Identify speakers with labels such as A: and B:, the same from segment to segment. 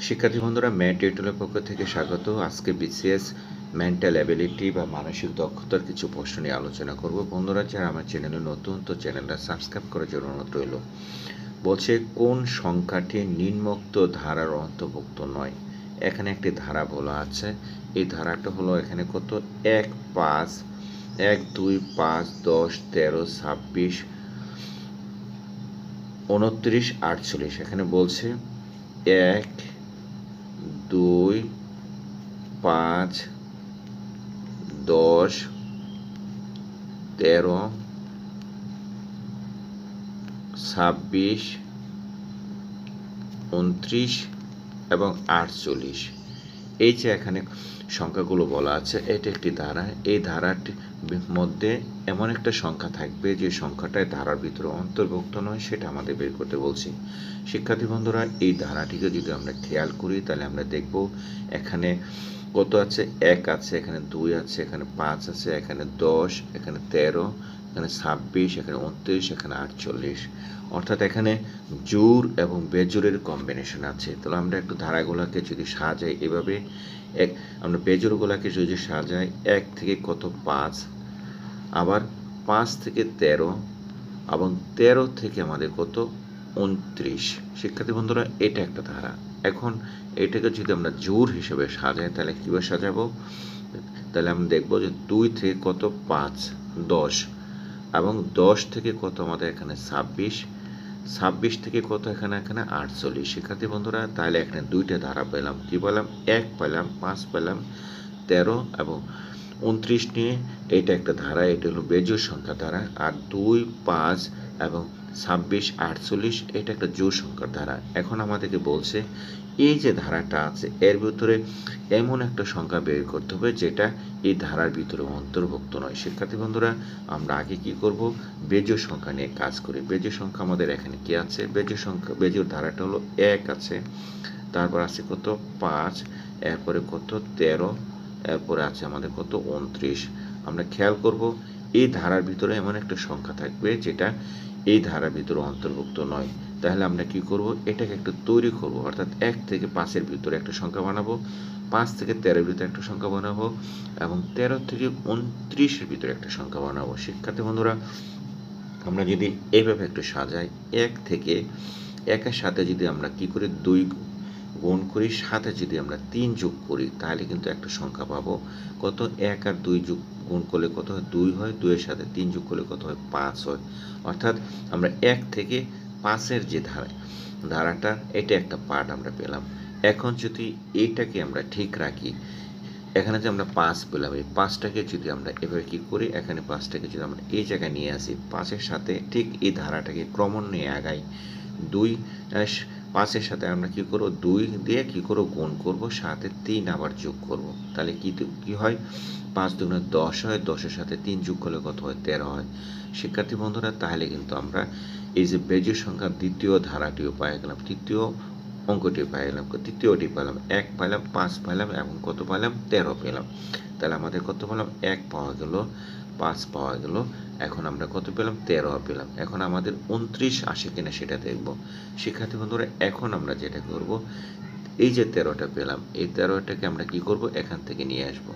A: শিক্ষার্থী বন্ধুরা, ম্যাট টিউটোরিয়ালের পক্ষ থেকে স্বাগত। আজকে বিসিএস মেন্টাল অ্যাবিলিটি বা মানসিক দক্ষতার কিছু প্রশ্ন নিয়ে আলোচনা করব। বন্ধুরা, যারা আমার চ্যানেলে নতুন, তো চ্যানেলটা সাবস্ক্রাইব করার জন্য অনুরোধ রইল। বলছে কোন সংখ্যাটি নিম্নোক্ত ধারার অন্তর্ভুক্ত নয়। এখানে একটি ধারা বলা আছে। এই ধারাটা হলো এখানে কত, 1, 5, 1, 2, 5, 10, 13, 26, 29, 48। এখানে বলছে 1, 2, 5, 10, 13, 26, 29 এবং 48। এই যে এখানে সংখ্যাগুলো বলা আছে, এটা একটি ধারা। এই ধারাটির মধ্যে এমন একটা সংখ্যা থাকবে যে সংখ্যাটায় ধারার ভিতরে অন্তর্ভুক্ত নয়, সেটা আমাদের বের করতে বলছি। শিক্ষার্থী বন্ধুরা, এই ধারাটিকে যদি আমরা খেয়াল করি তাহলে আমরা দেখব এখানে কত আছে, 1 আছে, এখানে 2 আছে, এখানে 5 আছে, এখানে 10, এখানে 13, এখানে 26, এখানে 29, এখানে 48। অর্থাৎ এখানে জোড় এবং বেজোড়ের কম্বিনেশন আছে। তাহলে আমরা একটু ধারাগুলোকে যদি সাজাই এভাবে, আমরা বেজোড়গুলোকে যদি সাজাই, 1 থেকে কত, 5, আবার 5 থেকে 13, এবং 13 থেকে আমাদের কত, 29। শিক্ষার্থী বন্ধুরা, এটা একটা ধারা। এখন এটাকে যদি আমরা জোড় হিসেবে সাজাই তাহলে কীভাবে সাজাবো? তাহলে আমরা দেখবো যে 2 থেকে কত, 5, 10, এবং 10 থেকে কত আমাদের এখানে 26, 26 থেকে কত এখানে 48। শিক্ষার্থী বন্ধুরা, তাহলে এখানে দুইটা ধারা পেলাম। কি পেলাম? 1 পেলাম, 5 পেলাম, 13 এবং 29 নিয়ে এইটা একটা ধারা, এটা হলো বেজোড় সংখ্যা ধারা। আর 2, 5 এবং 26, 48 এটা একটা জোড় সংখ্যার ধারা। এখন আমাদেরকে বলছে এই যে ধারাটা আছে এর ভিতরে এমন একটা সংখ্যা বের করতে হবে যেটা এই ধারার ভিতরে অন্তর্ভুক্ত নয়। শিক্ষার্থী বন্ধুরা, আমরা আগে কি করব? বেজোড় সংখ্যা নিয়ে কাজ করি। বেজোড় সংখ্যা আমাদের এখানে কি আছে? বেজোড় সংখ্যা, বেজোড় ধারাটা হলো 1 আছে, তারপর আছে কত, 5, এরপরে কত, 13, এরপরে আছে আমাদের কত, 29। আমরা খেয়াল করব এই ধারার ভিতরে এমন একটা সংখ্যা থাকবে যেটা এই ধারার ভিতরে অন্তর্ভুক্ত নয়। তাহলে আমরা কি করব? এটাকে একটু তৈরি করব, অর্থাৎ 1 থেকে 5-এর ভিতরে একটা সংখ্যা বানাবো, 5 থেকে 13-এর ভিতরে একটা সংখ্যা বানাবো, এবং 13 থেকে 29-এর ভিতরে একটা সংখ্যা বানাবো। শিক্ষার্থী বন্ধুরা, আমরা যদি এইভাবে একটু সাজাই, 1 থেকে 1-এর সাথে যদি আমরা কি করি, 2 গুণ করি, সাথে যদি আমরা 3 যোগ করি তাহলে কিন্তু একটা সংখ্যা পাবো। কত? 1 আর 2 যোগ গুণ করলে কত হয়? 2 হয়। 2 এর সাথে 3 যোগ করলে কত হয়? 5 হয়। অর্থাৎ আমরা 1 থেকে 5-এর যে ধারাটা, এটা একটা পার্ট আমরা পেলাম। এখন যদি এইটাকে আমরা ঠিক রাখি, এখানে যে আমরা 5 পেলাম, এই 5টাকে যদি আমরা এভাবে কি করি, এখানে 5টাকে যদি আমরা এই জায়গায় নিয়ে আসি, 5-এর সাথে ঠিক এই ধারাটাকে ক্রমান্বয়ে আগাই, 2, 5-এর সাথে আমরা কি করব? 2 দিয়ে কি করব? গুণ করব, সাথে 3 আবার যোগ করব। তাহলে কি হয়? 5 দুগুণে 10 হয়, 10-এর সাথে 3 যোগ করলে কত হয়? 13 হয়। শিক্ষার্থী বন্ধুরা, তাহলে কিন্তু আমরা এই যে বেজোড় সংখ্যার দ্বিতীয় ধারাটিও পেয়ে গেলাম, তৃতীয় অঙ্কটি পেয়ে গেলাম, তৃতীয়টি পেলাম, 1 পেলাম, 5 পেলাম এবং কত পেলাম? 13 পেলাম। তাহলে আমাদের কত পেলাম? 1 পাওয়া গেল, 5 পাওয়া গেল, এখন আমরা কত পেলাম? 13 পেলাম। এখন আমাদের 29 আসে কিনা সেটা দেখব। শিক্ষার্থী বন্ধুরা, এখন আমরা যেটা করব, এই যে 13টা পেলাম, এই 13টাকে আমরা কি করব? এখান থেকে নিয়ে আসব।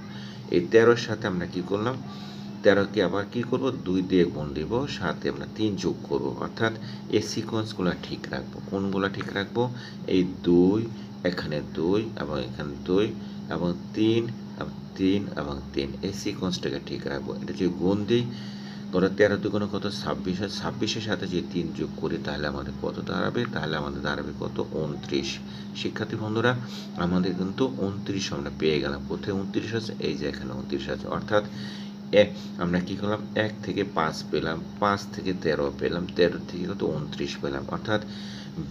A: এই 13-এর সাথে আমরা কি করলাম? 13কে আবার কি করব? 2 দিয়ে গুণ দিব, সাথে আমরা 3 যোগ করব। অর্থাৎ এই সিকোয়েন্সগুলো ঠিক রাখবো। কোনগুলো ঠিক রাখবো? এই 2, এখানে 2 এবং এখানে 2 এবং 3 এবং 3 এবং 3, এই সিকোয়েন্সটাকে ঠিক রাখবো। এটা যদি গুণ দিই, ধরো 13 দুগুণে কত? 26 হয়। 26-এর সাথে যদি 3 যোগ করি তাহলে আমাদের কত দাঁড়াবে? তাহলে আমাদের দাঁড়াবে কত? 29। শিক্ষার্থী বন্ধুরা, আমাদের কিন্তু 29 আমরা পেয়ে গেলাম। কোথায় 29 আছে? এই যে এখানে 29 আছে। অর্থাৎ আমরা কি করলাম? 1 থেকে 5 পেলাম, 5 থেকে 13 পেলাম, 13 থেকে কত? 29 পেলাম। অর্থাৎ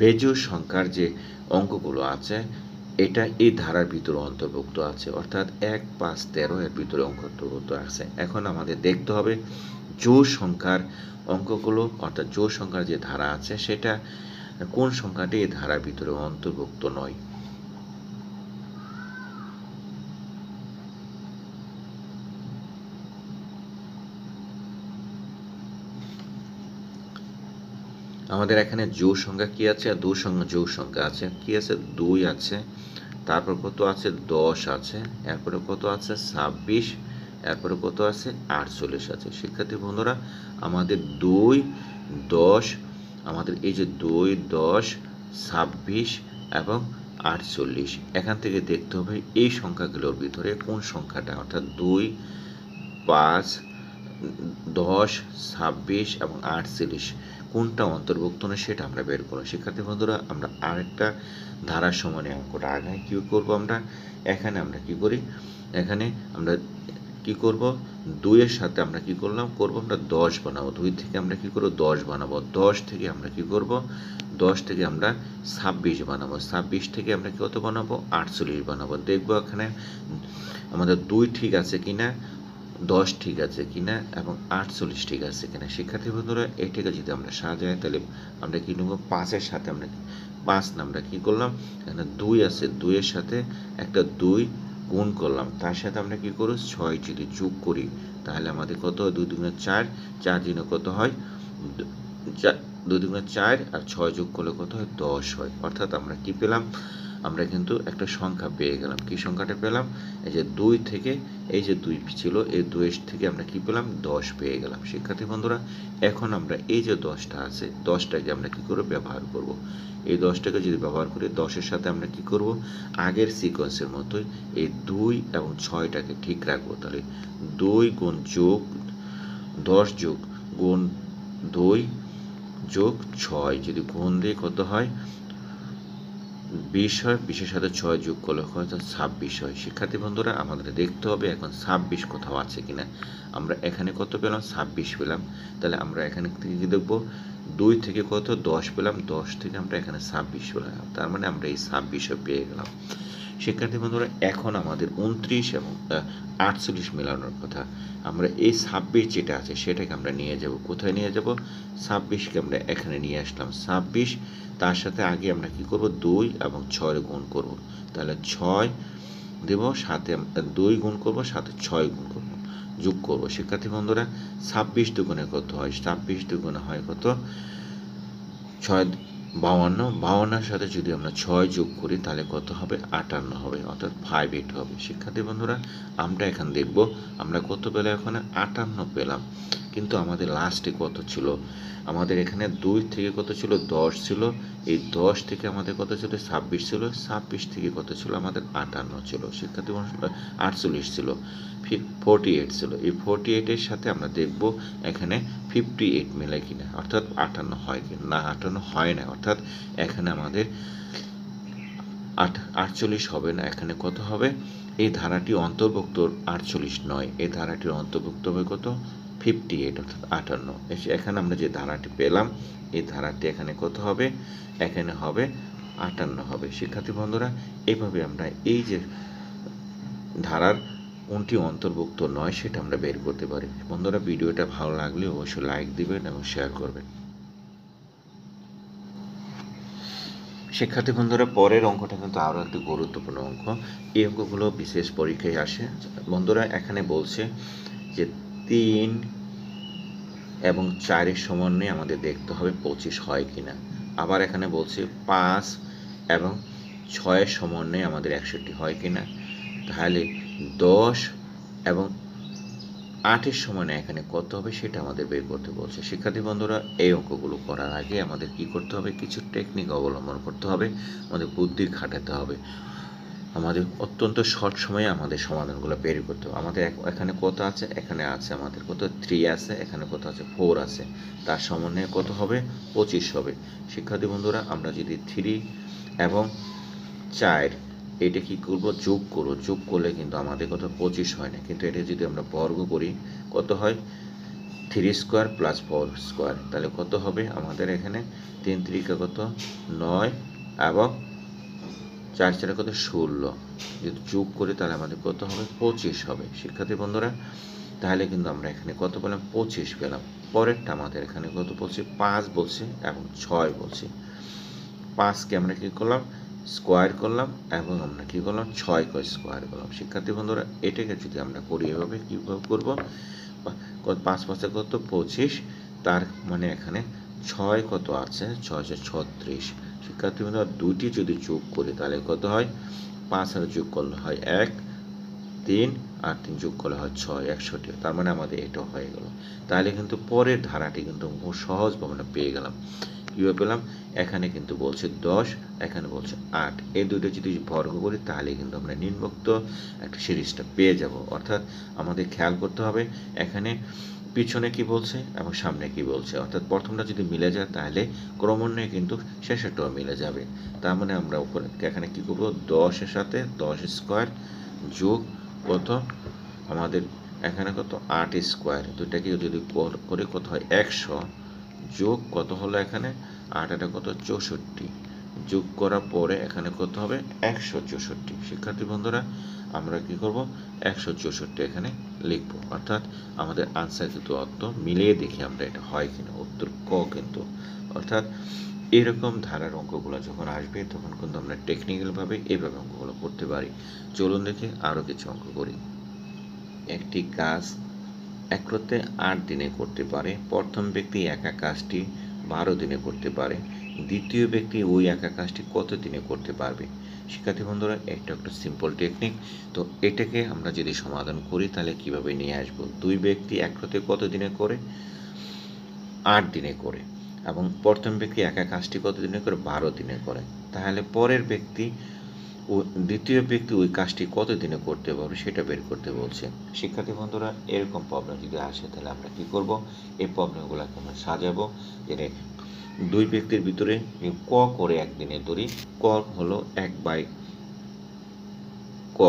A: বেজোড় সংখ্যার যে অঙ্কগুলো আছে এটা এই ধারার ভিতরে অন্তর্ভুক্ত আছে। অর্থাৎ 1, 5, 13 এর ভিতরে অন্তর্ভুক্ত আছে। এখন আমাদের দেখতে হবে জোড় সংখ্যার অঙ্কগুলো, অর্থাৎ জোড় সংখ্যার যে ধারা আছে সেটা কোন সংখ্যাটি এই ধারার ভিতরে অন্তর্ভুক্ত নয়। আমাদের এখানে জোড় সংখ্যা কি আছে? আর জোড় সংখ্যা আছে কি আছে? 2 আছে, তারপর কত আছে 10 আছে, এরপরে কত আছে 26, এরপরে কত আছে 48 আছে। শিক্ষার্থী বন্ধুরা আমাদের 2, 10, আমাদের এই যে 2, 10, 26 এবং 48, এখান থেকে দেখতে হবে এই সংখ্যাগুলোর ভিতরে কোন সংখ্যাটা, অর্থাৎ 2, 5, 10, 26 এবং 48 কোনটা অন্তর্ভুক্ত নয় সেটা আমরা বের করব। শিক্ষার্থী বন্ধুরা আমরা আরেকটা ধারার সমানে অঙ্কটা আগাই। কী করব আমরা, এখানে আমরা কি করি, এখানে আমরা কি করব, 2 এর সাথে আমরা কি করলাম, আমরা 10 বানাবো। 2 থেকে আমরা কি করব 10 বানাবো। 10 থেকে আমরা কি করব, 10 থেকে আমরা 26 বানাবো। 26 থেকে আমরা কত বানাবো, 48 বানাবো। দেখবো এখানে আমাদের 2 ঠিক আছে কিনা, 10 ঠিক আছে কিনা এবং 48 ঠিক আছে কিনা। শিক্ষার্থী বন্ধুরা এটাকে যদি আমরা সাজাই তাহলে আমরা কি নেব, 5 এর সাথে আমরা 5 না আমরা কি করলাম, এখানে 2 আছে, 2 এর সাথে একটা 2 গুণ করলাম, তার সাথে আমরা কি করব 6 যদি যোগ করি তাহলে আমাদের কত হয়, 2 দুগুণে 4, 4 দিনে কত হয় 2 দুগুণে 4 আর 6 যোগ করলে কত হয় 10 হয়। অর্থাৎ আমরা কি পেলাম, আমরা কিন্তু একটা সংখ্যা পেয়ে গেলাম। কি সংখ্যাটা পেলাম, এই যে 2 থেকে এই যে 2 ছিল, এই 2 থেকে আমরা কি পেলাম 10 পেয়ে গেলাম। শিক্ষার্থী বন্ধুরা এখন আমরা এই যে 10টা আছে, 10টাকে আমরা কি করে ব্যবহার করব, এই 10টাকে যদি ব্যবহার করি 10-এর সাথে আমরা কি করব, আগের সিকোয়েন্সের মতোই এই 2 এবং 6টাকে ঠিক রাখবো। তাহলে 2 গুণ যোগ 10 যোগ গুণ 2 যোগ 6 যদি গুণ দিয়ে কত হয় 20 হয়, 20-এর সাথে 6 যোগ করলে কত 26 হয়। শিক্ষার্থী বন্ধুরা আমাদের দেখতে হবে এখন 26 কোথাও আছে কিনা। আমরা এখানে কত পেলাম 26 পেলাম, তাহলে আমরা এখানে থেকে কি দেখব 2 থেকে কত 10 পেলাম, 10 থেকে আমরা এখানে 26 পেলাম, তার মানে আমরা এই 26 পেয়ে গেলাম। শিক্ষার্থী বন্ধুরা এখন আমাদের 29 এবং 48 মেলানোর কথা। আমরা এই 26 যেটা আছে সেটাকে আমরা নিয়ে যাব, কোথায় নিয়ে যাব, 26কে আমরা এখানে নিয়ে আসলাম। 26 তার সাথে আগে আমরা কি করব 2 এবং 6 গুণ করব, তাহলে 6 দেব, সাথে 2 গুণ করব, সাথে 6 গুণ করব, যোগ করব। শিক্ষার্থী বন্ধুরা 26 দুগুণে কত হয়, 26 দুগুণে হয় কত 6, 52, 52-এর সাথে যদি আমরা 6 যোগ করি তাহলে কত হবে 58 হবে, অর্থাৎ 58 হবে। শিক্ষার্থী বন্ধুরা আমরা এখন দেখব আমরা কত পেলাম, এখানে 58 পেলাম, কিন্তু আমাদের লাস্টে কত ছিল, আমাদের এখানে 2 থেকে কত ছিল 10 ছিল, এই 10 থেকে আমাদের কত ছিল 26 ছিল, 26 থেকে কত ছিল আমাদের 58 ছিল। শিক্ষার্থী বন্ধুরা 48 ছিল, 48 ছিল। এই 48-এর সাথে আমরা দেখব এখানে 58 মেলে কিনা, অর্থাৎ 58 হয় কিনা। না 58 হয় না, অর্থাৎ এখানে আমাদের 48 হবে না, এখানে কত হবে, এই ধারাটি অন্তর্ভুক্ত 48 নয়, এই ধারাটির অন্তর্ভুক্ত হবে কত 58, অর্থাৎ 58। এখানে আমরা যে ধারাটি পেলাম এই ধারাটি এখানে কত হবে, এখানে হবে 58 হবে। শিক্ষার্থী বন্ধুরা এইভাবে আমরা এই যে ধারার কোনটি অন্তর্ভুক্ত নয় সেটা আমরা বের করতে পারি। বন্ধুরা ভিডিওটা ভালো লাগলে অবশ্যই লাইক দিবেন এবং শেয়ার করবেন। শিক্ষার্থী বন্ধুরা পরের অঙ্কটা কিন্তু আরও একটি গুরুত্বপূর্ণ অঙ্ক। এই অঙ্কগুলো বিশেষ পরীক্ষায় আসে। বন্ধুরা এখানে বলছে যে 3 এবং 4-এর সমন্বয়ে আমাদের দেখতে হবে 25 হয় কিনা। আবার এখানে বলছে 5 এবং 6-এর সমন্বয়ে আমাদের 61 হয় কিনা। তাহলে 10 এবং 8-এর সমন্বয়ে এখানে কত হবে সেটা আমাদের বের করতে বলছে। শিক্ষার্থী বন্ধুরা এই অঙ্কগুলো করার আগে আমাদের কি করতে হবে, কিছু টেকনিক অবলম্বন করতে হবে, আমাদের বুদ্ধি খাটাতে হবে, আমাদের অত্যন্ত শর্ট সময়ে আমাদের সমাধানগুলো বের করতে হবে। আমাদের এখানে কত আছে, এখানে আছে আমাদের কত 3 আছে, এখানে কত আছে 4 আছে, তার সমন্বয়ে কত হবে 25 হবে। শিক্ষার্থী বন্ধুরা আমরা যদি 3 এবং 4 এটা কি করব যোগ করব, যোগ করলে কিন্তু আমাদের কত 25 হয় না, কিন্তু এটা যদি আমরা বর্গ করি কত হয় 3 স্কোয়ার প্লাস 4 স্কোয়ার, তাহলে কত হবে আমাদের এখানে 3 3 কত 9 এবং 4 4 কত 16, যদি যোগ করি তাহলে আমাদের কত হবে 25 হবে। শিক্ষার্থী বন্ধুরা তাহলে কিন্তু আমরা এখানে কত পেলাম 25 পেলাম। পরেরটা আমাদের এখানে কত বলছে 5 বলছে এবং 6 বলছে। 5কে আমরা কি করলাম স্কোয়ার করলাম এবং আমরা কি করলাম 6 কে স্কোয়ার করলাম। শিক্ষার্থী বন্ধুরা এটাকে যদি আমরা করি এভাবে কীভাবে করব, 5 5 কত 25, তার মানে এখানে 6 কত আছে 6 36। শিক্ষার্থী বন্ধুরা দুইটি যদি যোগ করি তাহলে কত হয় 5 আর যোগ করলে হয় 1, 3 আর 3 যোগ করলে হয় 6, 61। তার মানে আমাদের এটা হয়ে গেল। তাহলে কিন্তু পরের ধারাটি কিন্তু খুব সহজভাবে আমরা পেয়ে গেলাম। কীভাবে পেলাম? এখানে কিন্তু বলছে 10, এখানে বলছে 8। এই দুটো যদি বর্গ করি তাহলে কিন্তু আমরা নিম্নোক্ত একটা সিরিজটা পেয়ে যাব। অর্থাৎ আমাদের খেয়াল করতে হবে এখানে পিছনে কি বলছে এবং সামনে কি বলছে। অর্থাৎ প্রথমটা যদি মিলে যায় তাহলে ক্রমান্বয়ে কিন্তু শেষেরটাও মিলে যাবে। তার মানে আমরা উপরে এখানে কি করব? 10 এর সাথে 10 স্কোয়ার যোগ কত আমাদের এখানে কত 8 স্কোয়ার, দুটাকে যদি করে কত হয় 100 যোগ কত হলো এখানে 8 এটা কত 64, যোগ করার পরে এখানে কত হবে 164। শিক্ষার্থী বন্ধুরা আমরা কি করব 164 এখানে লিখব। অর্থাৎ আমাদের আনসার কিন্তু অর্থ মিলিয়ে দেখি আমরা এটা হয় কিনা। উত্তর ক কিন্তু। অর্থাৎ এরকম ধারার অঙ্কগুলো যখন আসবে তখন কিন্তু আমরা টেকনিক্যালভাবে এইভাবে অঙ্কগুলো করতে পারি। চলুন দেখে আরও কিছু অঙ্ক করি। একটি কাজ একরতে 8 দিনে করতে পারে। প্রথম ব্যক্তি একা কাজটি 12 দিনে করতে পারে। দ্বিতীয় ব্যক্তি ওই একা কাজটি কত দিনে করতে পারবে? শিক্ষার্থী বন্ধুরা এটা একটা সিম্পল টেকনিক। তো এটাকে আমরা যদি সমাধান করি তাহলে কিভাবে নিয়ে আসব? দুই ব্যক্তি একরতে কত দিনে করে? 8 দিনে করে। এবং প্রথম ব্যক্তি একা কাজটি কত দিনে করে? 12 দিনে করে। তাহলে পরের ব্যক্তি ও দ্বিতীয় ব্যক্তি ওই কাজটি কত দিনে করতে পারবে সেটা বের করতে বলছে। শিক্ষার্থী বন্ধুরা এরকম প্রবলেম যদি আসে তাহলে আমরা কি করব? এই প্রবলেমগুলোকে আমরা সাজাবো। যে দুই ব্যক্তির ভিতরে ক করে একদিনে ধরি। ক হলো 1/ক,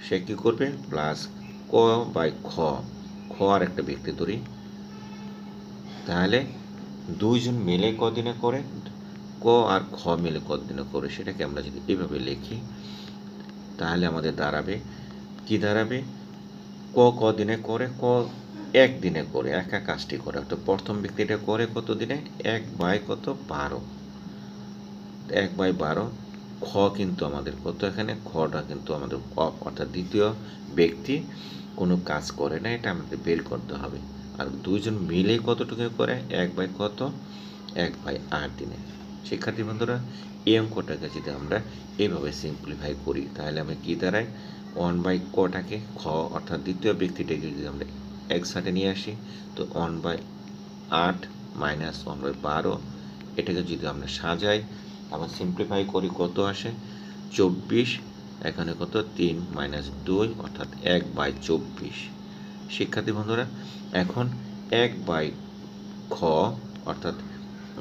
A: সে কি করবে প্লাস ক/খ, খ আর একটা ব্যক্তি ধরি। তাহলে দুইজন মিলে কদিনে করে? ক আর খ মিলে কতদিনে করে সেটাকে আমরা যদি এভাবে লিখি তাহলে আমাদের দাঁড়াবে কি দাঁড়াবে? ক কদিনে করে? ক একদিনে করে, একা কাজটি করে। তো প্রথম ব্যক্তিটা করে কত দিনে? 1/12, 1/12। খ কিন্তু আমাদের কত এখানে? খটা কিন্তু আমাদের অর্থাৎ দ্বিতীয় ব্যক্তি কোনো কাজ করে না, এটা আমাদের বের করতে হবে। আর দুইজন মিলে কতটুকু করে? 1/কত? 1/8 দিনে। শিক্ষার্থী বন্ধুরা এই অঙ্কটাকে যদি আমরা এইভাবে সিম্পলিফাই করি তাহলে আমরা কি দাঁড়াই? 1/কটাকে খ অর্থাৎ দ্বিতীয় ব্যক্তিটাকে যদি আমরা এক সাইডে নিয়ে আসি তো 1/8 মাইনাস 1/12, এটাকে যদি আমরা সাজাই আবার সিম্পলিফাই করি কত আসে? 24। এখানে কত? 3 - 2 অর্থাৎ 1/24। শিক্ষার্থী বন্ধুরা এখন 1/খ অর্থাৎ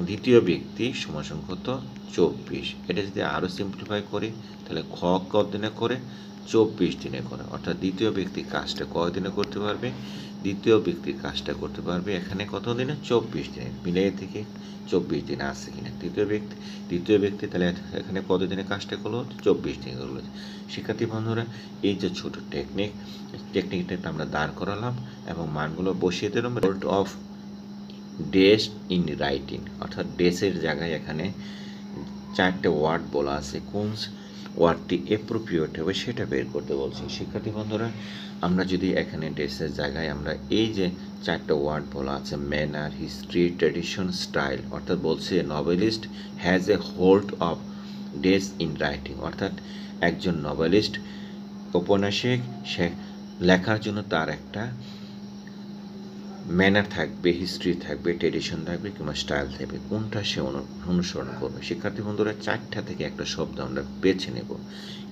A: দ্বিতীয় ব্যক্তি সমান কত? 24। এটা যদি আরও সিম্পলিফাই করি তাহলে খ কত দিনে করে? 24 দিনে করে। অর্থাৎ দ্বিতীয় ব্যক্তি কাজটা কয় দিনে করতে পারবে? দ্বিতীয় ব্যক্তির কাজটা করতে পারবে এখানে কত দিনে? 24 দিনে। মিলিয়ে থেকে 24 দিনে আসছে কিনা দ্বিতীয় ব্যক্তি তাহলে এখানে কত দিনে কাজটা করলো? 24 দিনে করলো। শিক্ষার্থী বন্ধুরা এই যে ছোট টেকনিকটা আমরা দাঁড় করালাম এবং মানগুলো বসিয়ে দিলাম। রুট অফ ডেস ইন রাইটিং অর্থাৎ ডেসের জায়গায় এখানে 4টে ওয়ার্ড বলা আছে, কোন ওয়ার্ডটি অ্যাপ্রোপ্রিয়েট হবে সেটা বের করতে বলছি। শিক্ষার্থী বন্ধুরা আমরা যদি এখানে ডেসের জায়গায় আমরা এই যে 4টে ওয়ার্ড বলা আছে ম্যানার, হিস্ট্রি, ট্র্যাডিশন, স্টাইল, অর্থাৎ বলছে novelist has a hold of ডেস ইন রাইটিং, অর্থাৎ একজন নভেলিস্ট ঔপন্যাসিক সে লেখার জন্য তার একটা ম্যানার থাকবে, হিস্ট্রি থাকবে, ট্রেডিশন থাকবে কিংবা স্টাইল থাকবে, কোনটা সে অনুসরণ করবে। শিক্ষার্থী বন্ধুরা 4টা থেকে একটা শব্দ আমরা বেছে নেব।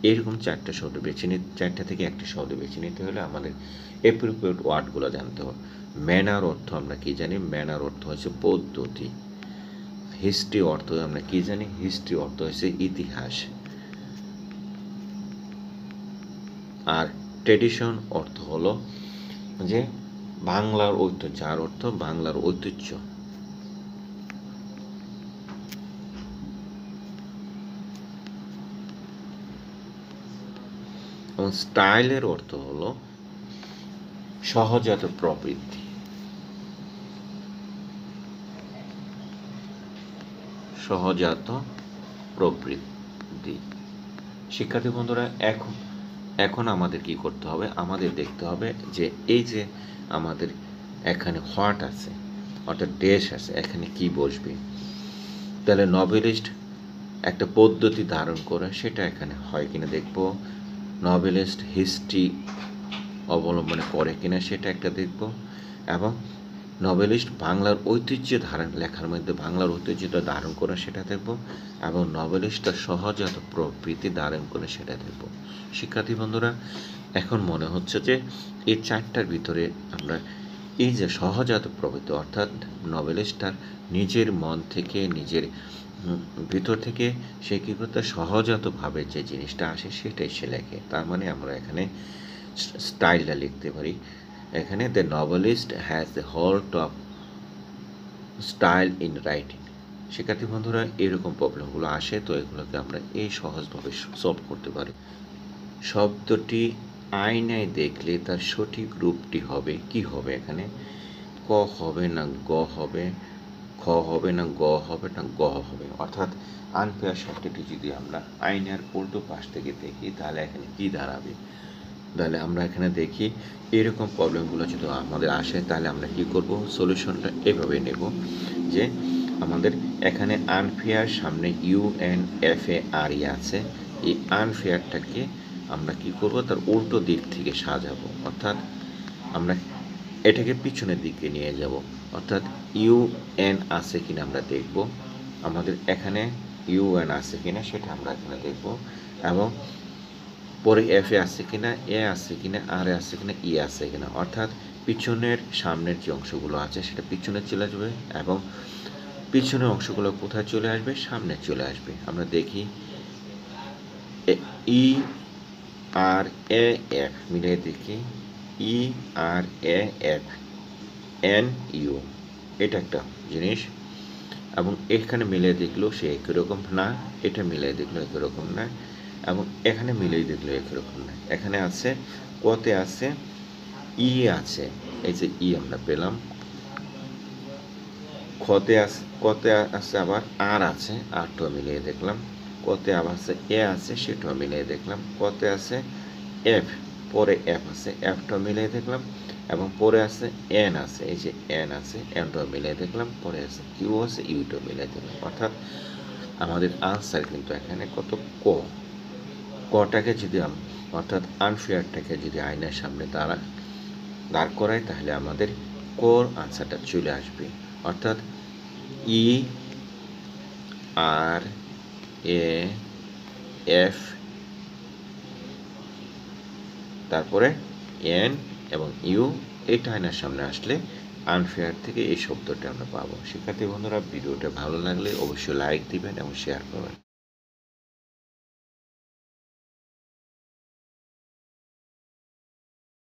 A: এরকম 4টা শব্দ বেছে নিতে 4টা থেকে একটা শব্দ বেছে নিতে হলে আমাদের অ্যাপ্রোপ্রিয়েট ওয়ার্ডগুলো জানতে হবে। ম্যানার অর্থ আমরা কি জানি? ম্যানার অর্থ হচ্ছে পদ্ধতি। হিস্ট্রি অর্থ আমরা কি জানি? হিস্ট্রি অর্থ হচ্ছে ইতিহাস। আর ট্রেডিশন অর্থ হলো যে বাংলার ঐতিহ্য, যার অর্থ বাংলার ঐতিহ্য। এবং স্টাইলের অর্থ হলো সহজাত প্রবৃত্তি। সহজাত প্রবৃত্তি। শিক্ষার্থী বন্ধুরা এখন আমাদের কি করতে হবে? আমাদের দেখতে হবে যে এই যে আমাদের এখানে হোয়াট আছে অর্থাৎ ডেস আছে, এখানে কি বসবে? তাহলে নভেলিস্ট একটা পদ্ধতি ধারণ করা, সেটা এখানে হয় কিনা দেখব। নভেলিস্ট হিস্ট্রি অবলম্বনে করে কিনা সেটা একটা দেখব, এবং নভেলিস্ট বাংলার ঐতিহ্য ধারণ, লেখার মধ্যে বাংলার ঐতিহ্যটা ধারণ করে সেটা দেখব, এবং নভেলিস্টটা সহজাত প্রবৃত্তি ধারণ করে সেটা দেখব। শিক্ষার্থী বন্ধুরা, এখন মনে হচ্ছে যে এই চারটার ভিতরে আমরা এই যে সহজাত প্রবৃত্তি, অর্থাৎ নভেলিস্টটার নিজের মন থেকে, নিজের ভিতর থেকে সে কী করতে সহজাতভাবে যে জিনিসটা আসে সেটাই সে লেখে। তার মানে আমরা এখানে স্টাইলটা লিখতে পারি, এখানে the novelist has the halt of style in writing. শিক্ষার্থী বন্ধুরা, এরকম প্রবলেমগুলো আসে, তো এগুলোকে আমরা এই সহজভাবে সলভ করতে পারি। শব্দটি আয়নায় দেখলে তার সঠিক রূপটি হবে কি হবে? এখানে ক হবে না গ হবে, খ হবে না গ হবে না গ হবে। অর্থাৎ আনফেয়ার শব্দটি যদি আমরা আয়নার উল্টো পাশ থেকে দেখি তাহলে এখানে কি দাঁড়াবে? তাহলে আমরা এখানে দেখি, এরকম প্রবলেমগুলো যদি আমাদের আসে তাহলে আমরা কি করব? সলিউশনটা এভাবে নেব যে আমাদের এখানে আনফেয়ার সামনে UNFARE আছে, এই আনফেয়ারটাকে আমরা কি করব? তার উল্টো দিক থেকে সাজাবো, অর্থাৎ আমরা এটাকে পিছনের দিকে নিয়ে যাব, অর্থাৎ UN আছে কিনা আমরা দেখব, আমাদের এখানে UN আছে কিনা সেটা আমরা এখানে দেখব, এবং পরে এফে আছে কিনা, এ আছে কিনা, আর আছে কিনা, ই আছে কিনা, অর্থাৎ পিছনের সামনের যে অংশগুলো আছে সেটা পিছনে চলে যাবে, এবং পিছনের অংশগুলো কোথায় চলে আসবে? সামনে চলে আসবে। আমরা দেখি ই আর এ এফ মিলিয়ে দেখি, ই আর এ এফ এন ইউ, এটা একটা জিনিস, এবং এখানে মিলিয়ে দেখলেও সে একই রকম না, এটা মিলিয়ে দেখলেও একই রকম না, এবং এখানে মিলিয়ে দেখলেও একই রকম না। এখানে আছে কতে আছে ই আছে, এই যে ই আমরা পেলাম, কতে আছে আবার আর আছে, আরটাও মিলিয়ে দেখলাম, কতে আবার আছে এ আছে, সেটাও মিলিয়ে দেখলাম, কতে আছে এফ, পরে এফ আছে, এফটাও মিলিয়ে দেখলাম, এবং পরে আছে এন আছে, এই যে এন আছে, এনটাও মিলিয়ে দেখলাম, পরে আছে ইউ আছে, ইউটাও মিলিয়ে দেখলাম। অর্থাৎ আমাদের আনসার কিন্তু এখানে কত? ক। কটাকে যদি অর্থাৎ আনফেয়ারটাকে যদি আয়নার সামনে দাঁড় করাই তাহলে আমাদের কোর আনসারটা চলে আসবে, অর্থাৎ ই আর এ এফ, তারপরে এন এবং ইউ, এটা আয়নার সামনে আসলে আনফেয়ার থেকে এই শব্দটা আমরা পাবো। শিক্ষার্থী বন্ধুরা, ভিডিওটা ভালো লাগলে অবশ্যই লাইক দিবেন এবং শেয়ার করবেন।